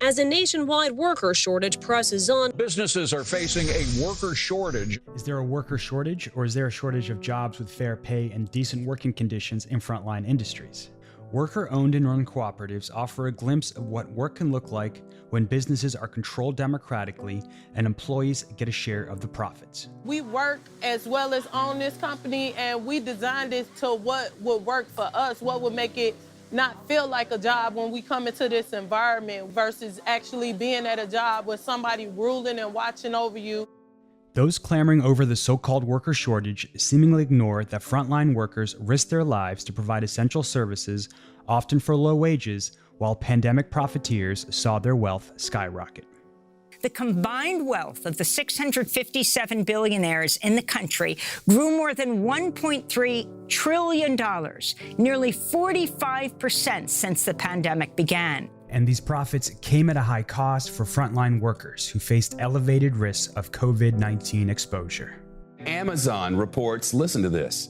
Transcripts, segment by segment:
as a nationwide worker shortage presses on. Businesses are facing a worker shortage. Is there a worker shortage, or is there a shortage of jobs with fair pay and decent working conditions in frontline industries? Worker-owned and run cooperatives offer a glimpse of what work can look like when businesses are controlled democratically and employees get a share of the profits. We work as well as own this company, and we designed it to what would work for us, what would make it not feel like a job when we come into this environment versus actually being at a job with somebody ruling and watching over you. Those clamoring over the so-called worker shortage seemingly ignore that frontline workers risk their lives to provide essential services, often for low wages, while pandemic profiteers saw their wealth skyrocket. The combined wealth of the 657 billionaires in the country grew more than $1.3 trillion, nearly 45% since the pandemic began. And these profits came at a high cost for frontline workers who faced elevated risks of COVID-19 exposure. Amazon reports, listen to this,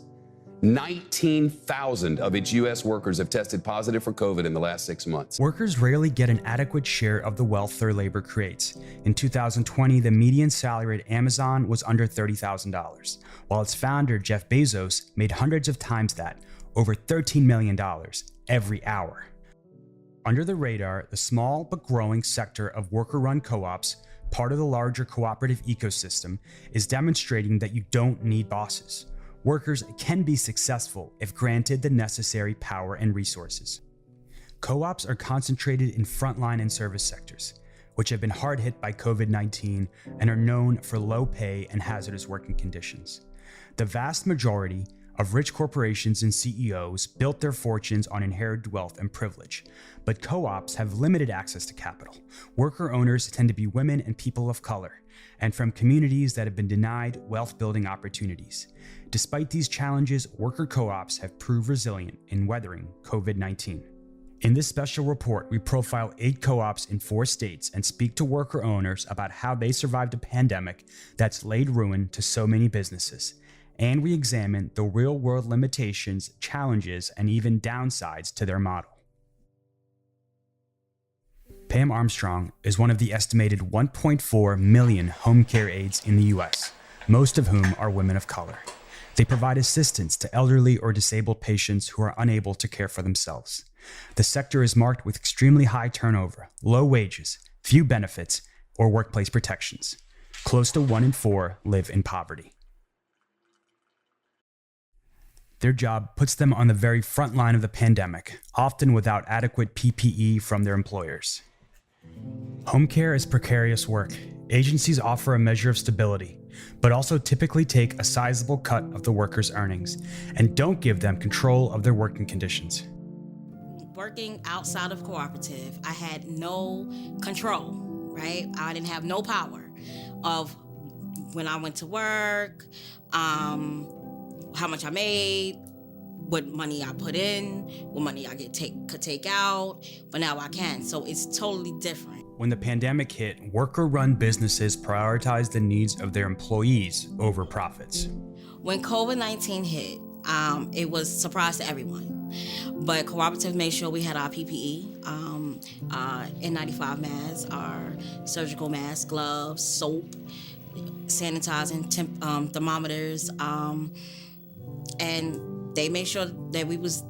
19,000 of its U.S. workers have tested positive for COVID in the last 6 months. Workers rarely get an adequate share of the wealth their labor creates. In 2020, the median salary at Amazon was under $30,000, while its founder, Jeff Bezos, made hundreds of times that, over $13 million every hour. Under the radar, the small but growing sector of worker-run co-ops, part of the larger cooperative ecosystem, is demonstrating that you don't need bosses. Workers can be successful if granted the necessary power and resources. Co-ops are concentrated in frontline and service sectors, which have been hard hit by COVID-19 and are known for low pay and hazardous working conditions. The vast majority of rich corporations and CEOs built their fortunes on inherited wealth and privilege, but co-ops have limited access to capital. Worker owners tend to be women and people of color, and from communities that have been denied wealth-building opportunities. Despite these challenges, worker co-ops have proved resilient in weathering COVID-19. In this special report, we profile 8 co-ops in 4 states and speak to worker owners about how they survived a pandemic that's laid ruin to so many businesses. And we examine the real-world limitations, challenges, and even downsides to their model. Pam Armstrong is one of the estimated 1.4 million home care aides in the U.S., most of whom are women of color. They provide assistance to elderly or disabled patients who are unable to care for themselves. The sector is marked with extremely high turnover, low wages, few benefits, or workplace protections. Close to 1 in 4 live in poverty. Their job puts them on the very front line of the pandemic, often without adequate PPE from their employers. Home care is precarious work. Agencies offer a measure of stability, but also typically take a sizable cut of the workers' earnings and don't give them control of their working conditions. Working outside of cooperative, I had no control, right? I didn't have no power of when I went to work, how much I made, what money I put in, what money I could take out, but now I can. So it's totally different. When the pandemic hit, worker-run businesses prioritized the needs of their employees over profits. When COVID-19 hit, it was a surprise to everyone. But cooperative made sure we had our PPE, N95 masks, our surgical masks, gloves, soap, sanitizing, thermometers, and they made sure that we was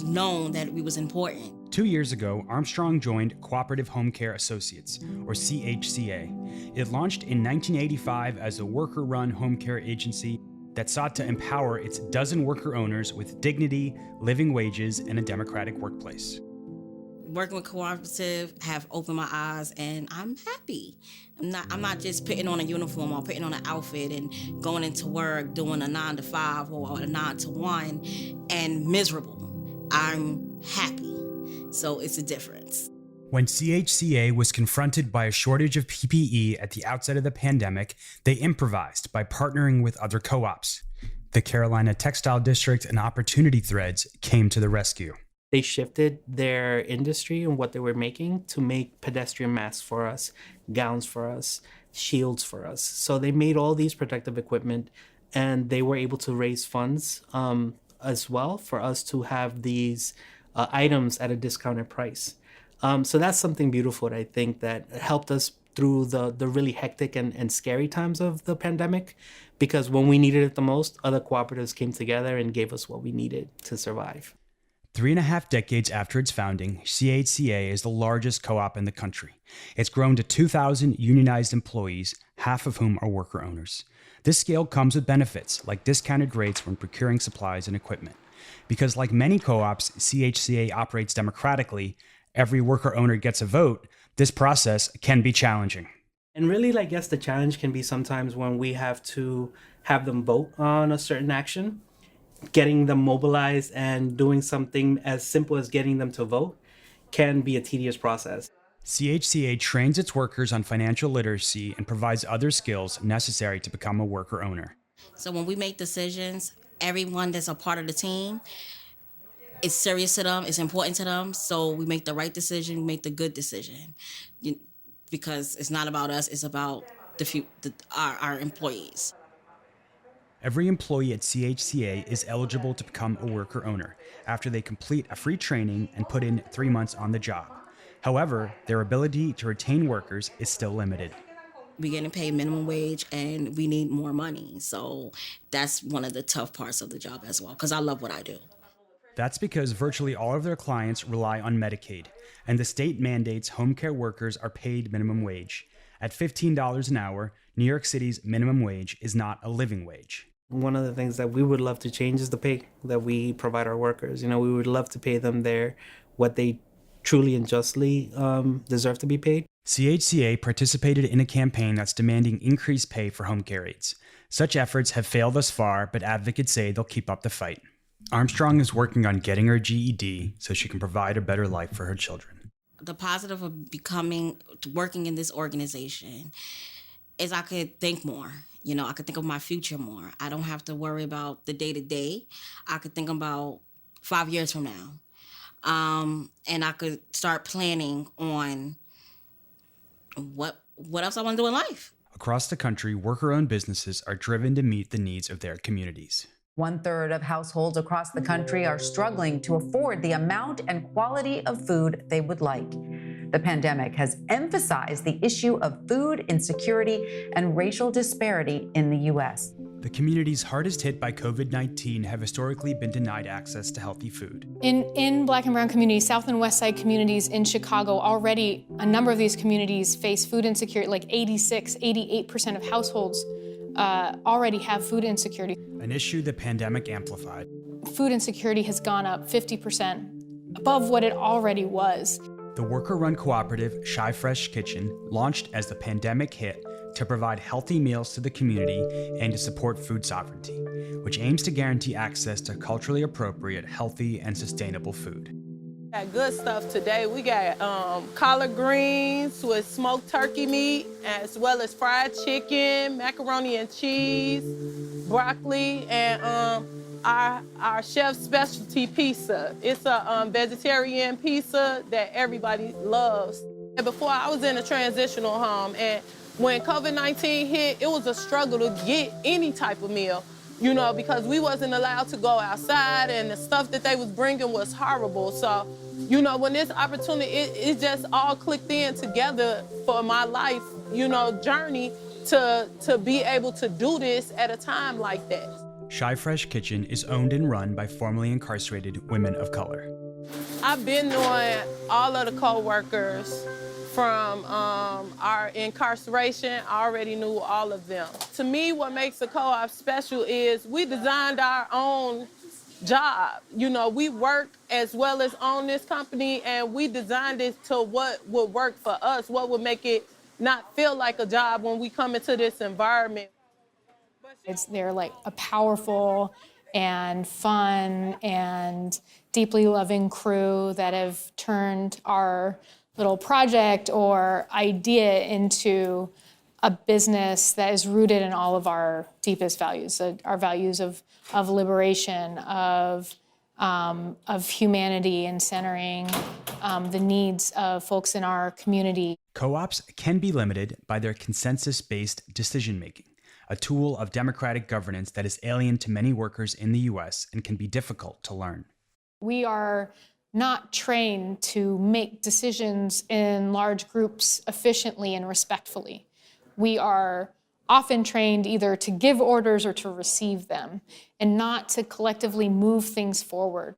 known that we was important. 2 years ago, Armstrong joined Cooperative Home Care Associates, or CHCA. It launched in 1985 as a worker-run home care agency that sought to empower its dozen worker owners with dignity, living wages, and a democratic workplace. Working with cooperative have opened my eyes, and I'm happy. I'm not just putting on a uniform or putting on an outfit and going into work doing a 9 to 5 or a 9 to 1 and miserable. I'm happy. So it's a difference. When CHCA was confronted by a shortage of PPE at the outset of the pandemic, they improvised by partnering with other co-ops. The Carolina Textile District and Opportunity Threads came to the rescue. They shifted their industry and what they were making to make pedestrian masks for us, gowns for us, shields for us. So they made all these protective equipment, and they were able to raise funds as well for us to have these items at a discounted price. So that's something beautiful that I think that helped us through the really hectic and scary times of the pandemic, because when we needed it the most, other cooperatives came together and gave us what we needed to survive. 3.5 decades after its founding, CHCA is the largest co-op in the country. It's grown to 2,000 unionized employees, half of whom are worker owners. This scale comes with benefits, like discounted rates when procuring supplies and equipment. Because like many co-ops, CHCA operates democratically, every worker owner gets a vote, this process can be challenging. And really, I guess the challenge can be sometimes when we have to have them vote on a certain action. Getting them mobilized and doing something as simple as getting them to vote can be a tedious process. CHCA trains its workers on financial literacy and provides other skills necessary to become a worker owner. So when we make decisions, everyone that's a part of the team, it's serious to them, it's important to them, so we make the right decision, we make the good decision. Because it's not about us, it's about our employees. Every employee at CHCA is eligible to become a worker owner after they complete a free training and put in 3 months on the job. However, their ability to retain workers is still limited. We're getting paid minimum wage and we need more money. So that's one of the tough parts of the job as well, because I love what I do. That's because virtually all of their clients rely on Medicaid, and the state mandates home care workers are paid minimum wage. At $15 an hour, New York City's minimum wage is not a living wage. One of the things that we would love to change is the pay that we provide our workers. We would love to pay them what they truly and justly deserve to be paid. CHCA participated in a campaign that's demanding increased pay for home care aides. Such efforts have failed thus far, but advocates say they'll keep up the fight. Armstrong is working on getting her GED so she can provide a better life for her children. The positive of working in this organization is I could think more. I could think of my future more. I don't have to worry about the day-to-day. I could think about 5 years from now. And I could start planning on what else I want to do in life. Across the country, worker-owned businesses are driven to meet the needs of their communities. 1/3 of households across the country are struggling to afford the amount and quality of food they would like. The pandemic has emphasized the issue of food insecurity and racial disparity in the U.S. The communities hardest hit by COVID-19 have historically been denied access to healthy food. In Black and Brown communities, South and West Side communities in Chicago, already a number of these communities face food insecurity, like 88% of households already have food insecurity. An issue the pandemic amplified. Food insecurity has gone up 50% above what it already was. The worker-run cooperative ChiFresh Kitchen launched as the pandemic hit to provide healthy meals to the community and to support food sovereignty, which aims to guarantee access to culturally appropriate, healthy, and sustainable food. We got good stuff today. We got collard greens with smoked turkey meat, as well as fried chicken, macaroni and cheese, broccoli, and our chef's specialty pizza. It's a vegetarian pizza that everybody loves. Before, I was in a transitional home, and when COVID-19 hit, it was a struggle to get any type of meal, because we wasn't allowed to go outside, and the stuff that they was bringing was horrible. So, when this opportunity, it just all clicked in together for my life, journey to be able to do this at a time like that. ChiFresh Kitchen is owned and run by formerly incarcerated women of color. I've been knowing all of the co-workers from our incarceration. I already knew all of them. To me, what makes a co-op special is we designed our own job. We work as well as own this company, and we designed it to what would work for us, what would make it not feel like a job when we come into this environment. They're like a powerful and fun and deeply loving crew that have turned our little project or idea into a business that is rooted in all of our deepest values, our values of liberation, of humanity, and centering the needs of folks in our community. Co-ops can be limited by their consensus-based decision-making, a tool of democratic governance that is alien to many workers in the U.S. and can be difficult to learn. We are not trained to make decisions in large groups efficiently and respectfully. We are often trained either to give orders or to receive them, and not to collectively move things forward.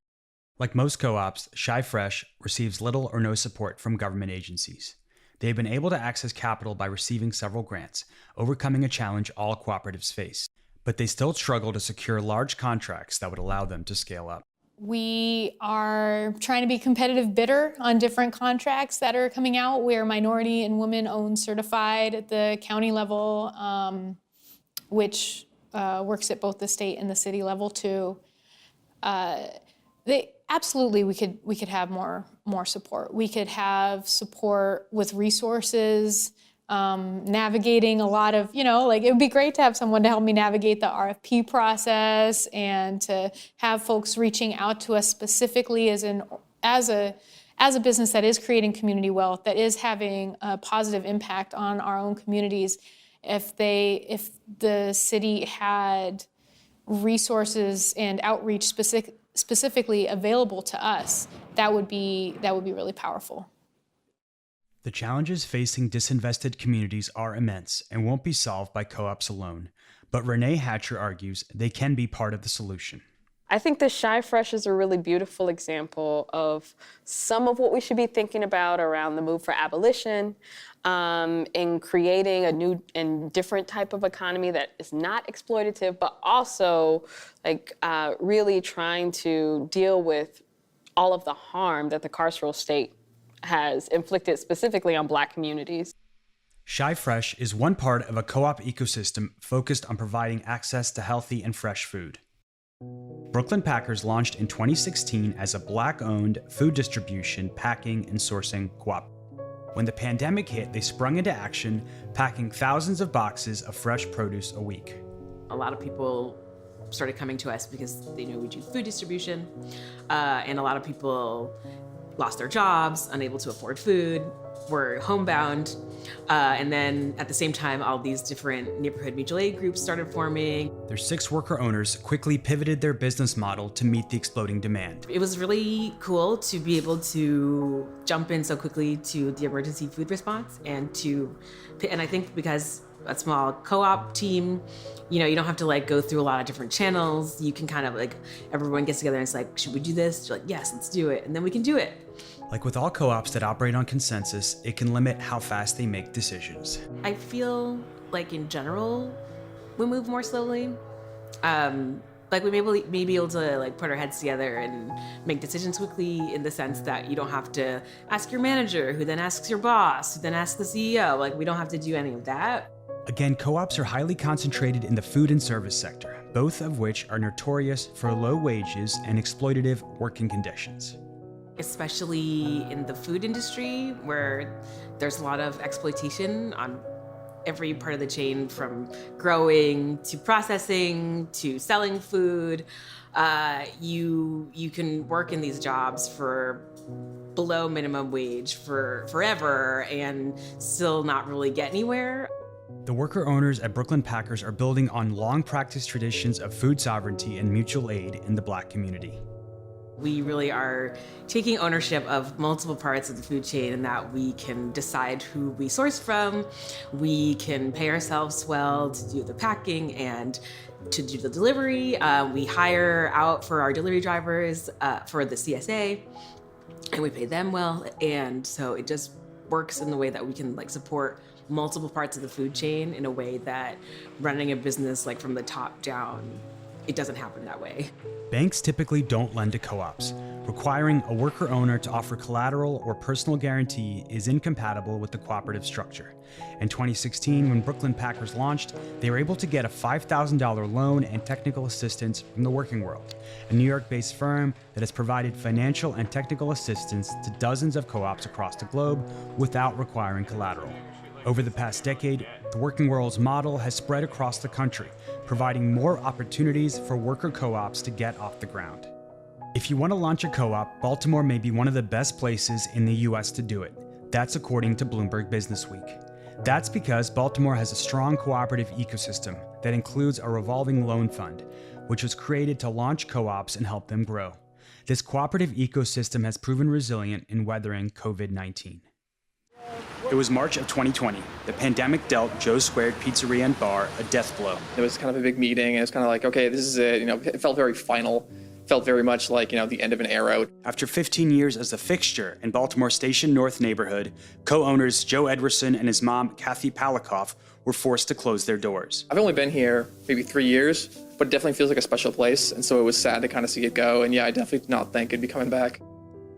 Like most co-ops, ChiFresh receives little or no support from government agencies. They have been able to access capital by receiving several grants, overcoming a challenge all cooperatives face. But they still struggle to secure large contracts that would allow them to scale up. We are trying to be competitive bidder on different contracts that are coming out. We're minority and women-owned certified at the county level, which works at both the state and the city level too. Absolutely, we could have more support. We could have support with resources, navigating a lot of, it would be great to have someone to help me navigate the RFP process and to have folks reaching out to us specifically as a business that is creating community wealth, that is having a positive impact on our own communities. If the city had resources and outreach specifically available to us, that would be really powerful. The challenges facing disinvested communities are immense and won't be solved by co-ops alone, but Renee Hatcher argues they can be part of the solution. I think the ChiFresh is a really beautiful example of some of what we should be thinking about around the move for abolition, in creating a new and different type of economy that is not exploitative, but also really trying to deal with all of the harm that the carceral state has inflicted specifically on Black communities. ChiFresh is one part of a co-op ecosystem focused on providing access to healthy and fresh food. Brooklyn Packers launched in 2016 as a Black-owned food distribution, packing, and sourcing co-op. When the pandemic hit, they sprung into action, packing thousands of boxes of fresh produce a week. A lot of people started coming to us because they knew we do food distribution, and a lot of people lost their jobs, unable to afford food, were homebound, and then at the same time, all these different neighborhood mutual aid groups started forming. Their 6 worker owners quickly pivoted their business model to meet the exploding demand. It was really cool to be able to jump in so quickly to the emergency food response, and I think because a small co-op team, you don't have to go through a lot of different channels. You can kind of everyone gets together and it's should we do this? You're yes, let's do it. And then we can do it. Like with all co-ops that operate on consensus, it can limit how fast they make decisions. I feel in general, we move more slowly. We may be able to put our heads together and make decisions quickly, in the sense that you don't have to ask your manager, who then asks your boss, who then asks the CEO. We don't have to do any of that. Again, co-ops are highly concentrated in the food and service sector, both of which are notorious for low wages and exploitative working conditions. Especially in the food industry, where there's a lot of exploitation on every part of the chain, from growing to processing to selling food. You can work in these jobs for below minimum wage for forever and still not really get anywhere. The worker owners at Brooklyn Packers are building on long practiced traditions of food sovereignty and mutual aid in the Black community. We really are taking ownership of multiple parts of the food chain, and that we can decide who we source from. We can pay ourselves well to do the packing and to do the delivery. We hire out for our delivery drivers for the CSA, and we pay them well. And so it just works in the way that we can support multiple parts of the food chain in a way that running a business from the top down, it doesn't happen that way. Banks typically don't lend to co-ops. Requiring a worker owner to offer collateral or personal guarantee is incompatible with the cooperative structure. In 2016, when Brooklyn Packers launched, they were able to get a $5,000 loan and technical assistance from the Working World, a New York-based firm that has provided financial and technical assistance to dozens of co-ops across the globe without requiring collateral. Over the past decade, the Working World's model has spread across the country, providing more opportunities for worker co-ops to get off the ground. If you want to launch a co-op, Baltimore may be one of the best places in the US to do it. That's according to Bloomberg Businessweek. That's because Baltimore has a strong cooperative ecosystem that includes a revolving loan fund, which was created to launch co-ops and help them grow. This cooperative ecosystem has proven resilient in weathering COVID-19. It was March of 2020. The pandemic dealt Joe Squared Pizzeria and Bar a death blow. It was kind of a big meeting. It was kind of like, okay, this is it. It felt very final. Felt very much like, the end of an era. After 15 years as a fixture in Baltimore's Station North neighborhood, co-owners Joe Edwardson and his mom, Kathy Palikoff, were forced to close their doors. I've only been here maybe 3 years, but it definitely feels like a special place. And so it was sad to kind of see it go. And yeah, I definitely did not think it'd be coming back.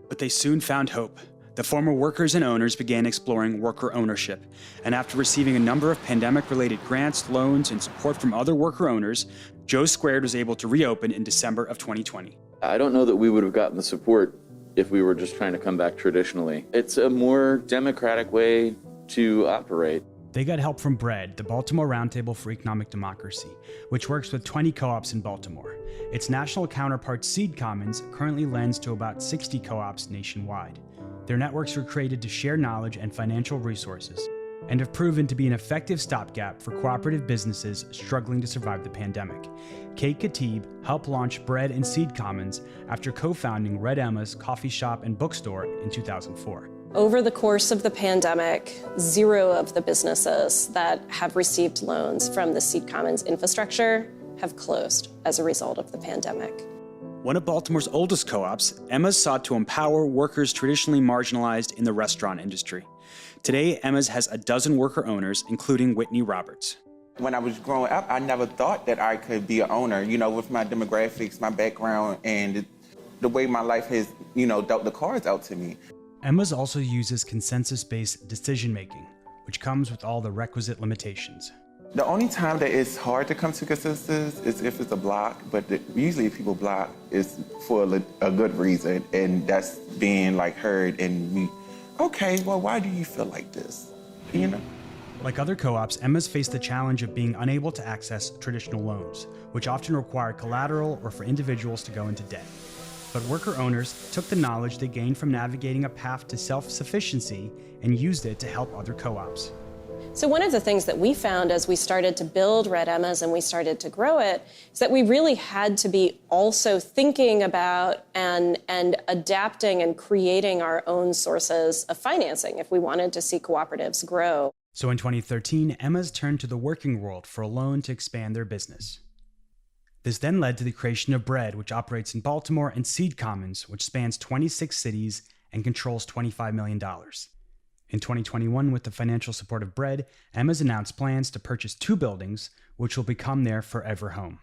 But they soon found hope. The former workers and owners began exploring worker ownership. And after receiving a number of pandemic-related grants, loans, and support from other worker owners, Joe Squared was able to reopen in December of 2020. I don't know that we would have gotten the support if we were just trying to come back traditionally. It's a more democratic way to operate. They got help from BREAD, the Baltimore Roundtable for Economic Democracy, which works with 20 co-ops in Baltimore. Its national counterpart, Seed Commons, currently lends to about 60 co-ops nationwide. Their networks were created to share knowledge and financial resources, and have proven to be an effective stopgap for cooperative businesses struggling to survive the pandemic. Kate Khatib helped launch BREAD and Seed Commons after co-founding Red Emma's coffee shop and bookstore in 2004. Over the course of the pandemic, 0 of the businesses that have received loans from the Seed Commons infrastructure have closed as a result of the pandemic. One of Baltimore's oldest co-ops, Emma's sought to empower workers traditionally marginalized in the restaurant industry. Today, Emma's has a dozen worker owners, including Whitney Roberts. When I was growing up, I never thought that I could be an owner, with my demographics, my background, and the way my life has, dealt the cards out to me. Emma's also uses consensus-based decision-making, which comes with all the requisite limitations. The only time that it's hard to come to consensus is if it's a block, but usually if people block, it's for a good reason, and that's being heard and okay, well, why do you feel like this? Like other co-ops, Emma's faced the challenge of being unable to access traditional loans, which often require collateral or for individuals to go into debt. But worker owners took the knowledge they gained from navigating a path to self-sufficiency and used it to help other co-ops. So one of the things that we found as we started to build Red Emma's and we started to grow it is that we really had to be also thinking about and adapting and creating our own sources of financing if we wanted to see cooperatives grow. So in 2013, Emma's turned to the working world for a loan to expand their business. This then led to the creation of BREAD, which operates in Baltimore, and Seed Commons, which spans 26 cities and controls $25 million. In 2021, with the financial support of BREAD, Emma's announced plans to purchase 2 buildings, which will become their forever home.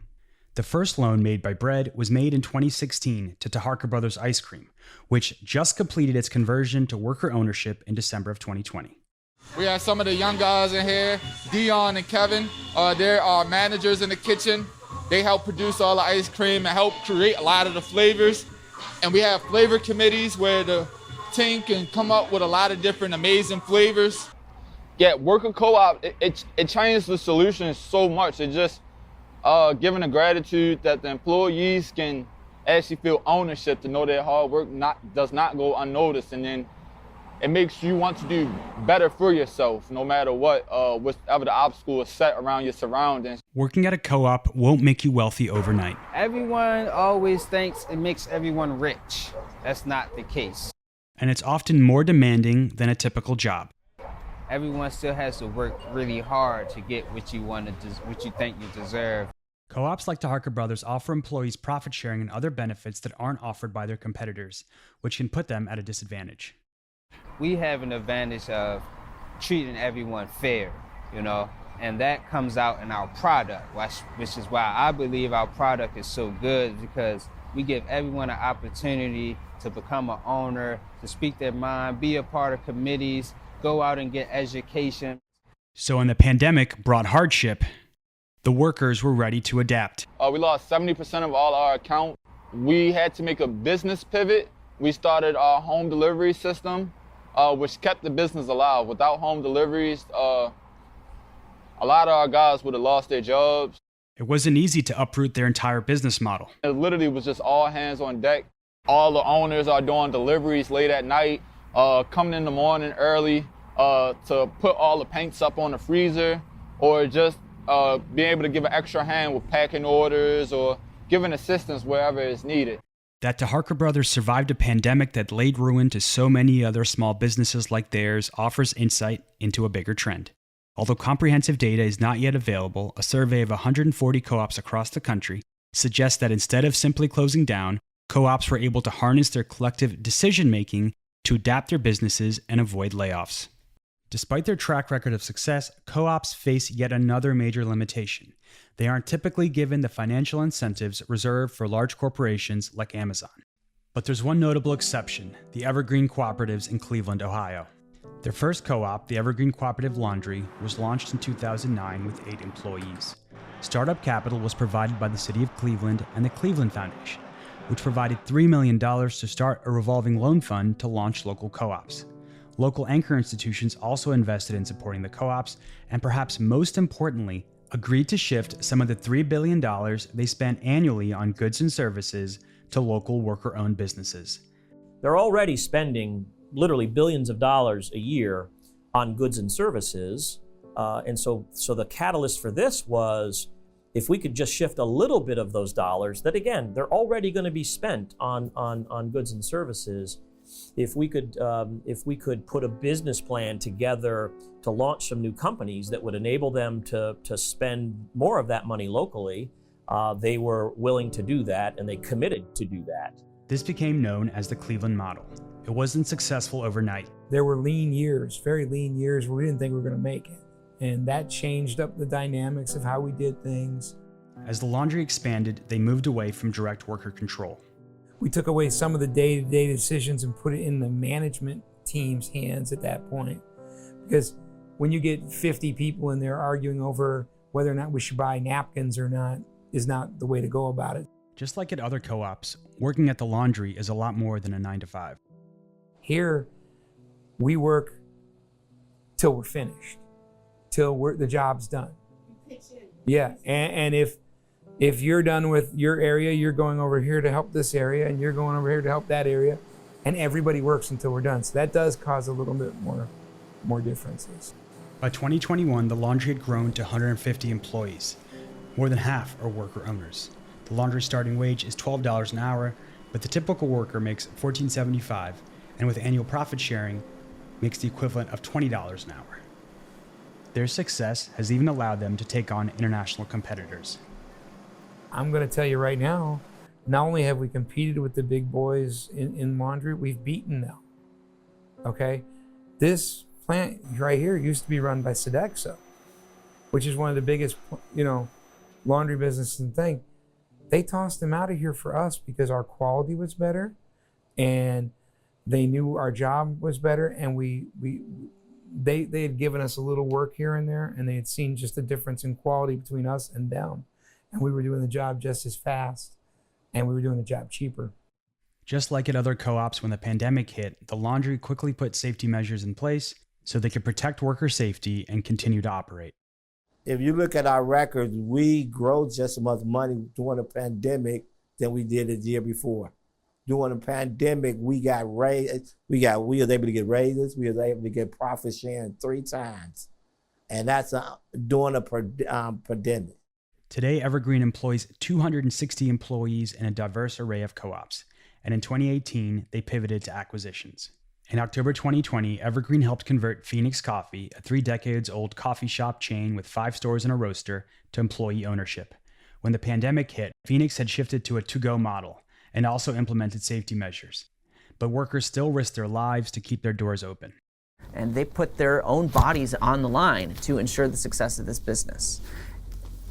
The first loan made by BREAD was made in 2016 to Taharka Brothers Ice Cream, which just completed its conversion to worker ownership in December of 2020. We have some of the young guys in here, Dion and Kevin. They're our managers in the kitchen. They help produce all the ice cream and help create a lot of the flavors. And we have flavor committees where the team can come up with a lot of different amazing flavors. Yeah, worker co-op, it changes the solution so much. It just giving the gratitude that the employees can actually feel ownership to know their hard work does not go unnoticed, and then it makes you want to do better for yourself, no matter whatever the obstacle is set around your surroundings. Working at a co-op won't make you wealthy overnight. Everyone always thinks it makes everyone rich. That's not the case. And it's often more demanding than a typical job. Everyone still has to work really hard to get what you think you deserve. Co-ops like Taharka Brothers offer employees profit sharing and other benefits that aren't offered by their competitors, which can put them at a disadvantage. We have an advantage of treating everyone fair, and that comes out in our product, which is why I believe our product is so good, because we give everyone an opportunity to become an owner, to speak their mind, be a part of committees, go out and get education. So when the pandemic brought hardship, the workers were ready to adapt. We lost 70% of all our accounts. We had to make a business pivot. We started our home delivery system, which kept the business alive. Without home deliveries, a lot of our guys would have lost their jobs. It wasn't easy to uproot their entire business model. It literally was just all hands on deck. All the owners are doing deliveries late at night, coming in the morning early to put all the paints up on the freezer, or just being able to give an extra hand with packing orders or giving assistance wherever it's needed. That DeHarker Brothers survived a pandemic that laid ruin to so many other small businesses like theirs offers insight into a bigger trend. Although comprehensive data is not yet available, a survey of 140 co-ops across the country suggests that instead of simply closing down, co-ops were able to harness their collective decision-making to adapt their businesses and avoid layoffs. Despite their track record of success, co-ops face yet another major limitation. They aren't typically given the financial incentives reserved for large corporations like Amazon. But there's one notable exception, the Evergreen Cooperatives in Cleveland, Ohio. Their first co-op, the Evergreen Cooperative Laundry, was launched in 2009 with 8 employees. Startup capital was provided by the City of Cleveland and the Cleveland Foundation, which provided $3 million to start a revolving loan fund to launch local co-ops. Local anchor institutions also invested in supporting the co-ops, and perhaps most importantly, agreed to shift some of the $3 billion they spent annually on goods and services to local worker-owned businesses. They're already spending literally billions of dollars a year on goods and services, and so the catalyst for this was, if we could just shift a little bit of those dollars that, again, they're already going to be spent on goods and services, if we could put a business plan together to launch some new companies that would enable them to spend more of that money locally, they were willing to do that, and they committed to do that. This became known as the Cleveland model. It wasn't successful overnight. There were lean years, very lean years, where we didn't think we were going to make it. And that changed up the dynamics of how we did things. As the laundry expanded, they moved away from direct worker control. We took away some of the day-to-day decisions and put it in the management team's hands at that point. Because when you get 50 people in there arguing over whether or not we should buy napkins or not, is not the way to go about it. Just like at other co-ops, working at the laundry is a lot more than a 9-to-5. Here, we work till we're finished, till the job's done. Yeah, and if you're done with your area, you're going over here to help this area, and you're going over here to help that area, and everybody works until we're done. So that does cause a little bit more differences. By 2021, the laundry had grown to 150 employees. More than half are worker owners. The laundry starting wage is $12 an hour, but the typical worker makes $14.75, and with annual profit sharing, makes the equivalent of $20 an hour. Their success has even allowed them to take on international competitors. I'm going to tell you right now, not only have we competed with the big boys in laundry, we've beaten them. Okay? This plant right here used to be run by Sodexo, which is one of the biggest, laundry businesses and thing. They tossed them out of here for us because our quality was better, and they knew our job was better, and they had given us a little work here and there, and they had seen just the difference in quality between us and them. And we were doing the job just as fast, and we were doing the job cheaper. Just like at other co-ops, when the pandemic hit, the laundry quickly put safety measures in place so they could protect worker safety and continue to operate. If you look at our records, we grow just as much money during the pandemic than we did the year before. During the pandemic, we got raised. We was able to get raises. We was able to get profit sharing 3 times, and that's during a pandemic. Today, Evergreen employs 260 employees in a diverse array of co-ops, and in 2018, they pivoted to acquisitions. In October 2020, Evergreen helped convert Phoenix Coffee, a 3 decades old coffee shop chain with 5 stores and a roaster, to employee ownership. When the pandemic hit, Phoenix had shifted to a to-go model and also implemented safety measures. But workers still risked their lives to keep their doors open. And they put their own bodies on the line to ensure the success of this business.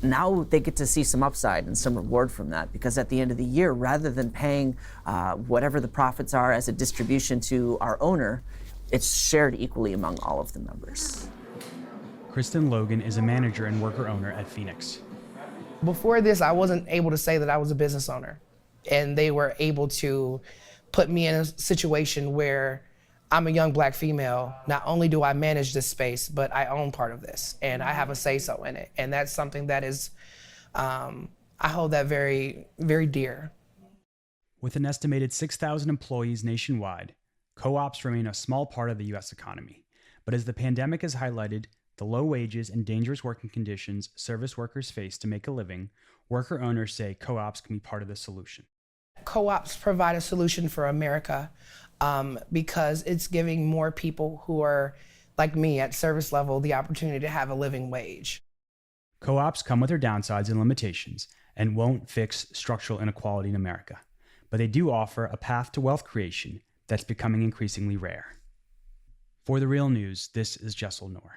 Now they get to see some upside and some reward from that, because at the end of the year, rather than paying whatever the profits are as a distribution to our owner, it's shared equally among all of the members. Kristen Logan is a manager and worker owner at Phoenix. Before this, I wasn't able to say that I was a business owner, and they were able to put me in a situation where I'm a young Black female. Not only do I manage this space, but I own part of this, and I have a say-so in it. And that's something that is, I hold that very, very dear. With an estimated 6,000 employees nationwide, co-ops remain a small part of the U.S. economy. But as the pandemic has highlighted the low wages and dangerous working conditions service workers face to make a living, worker owners say co-ops can be part of the solution. co-ops provide a solution for America because it's giving more people who are like me at service level the opportunity to have a living wage. Co-ops come with their downsides and limitations and won't fix structural inequality in America, but they do offer a path to wealth creation that's becoming increasingly rare. For The Real News, this is Jessel Noor.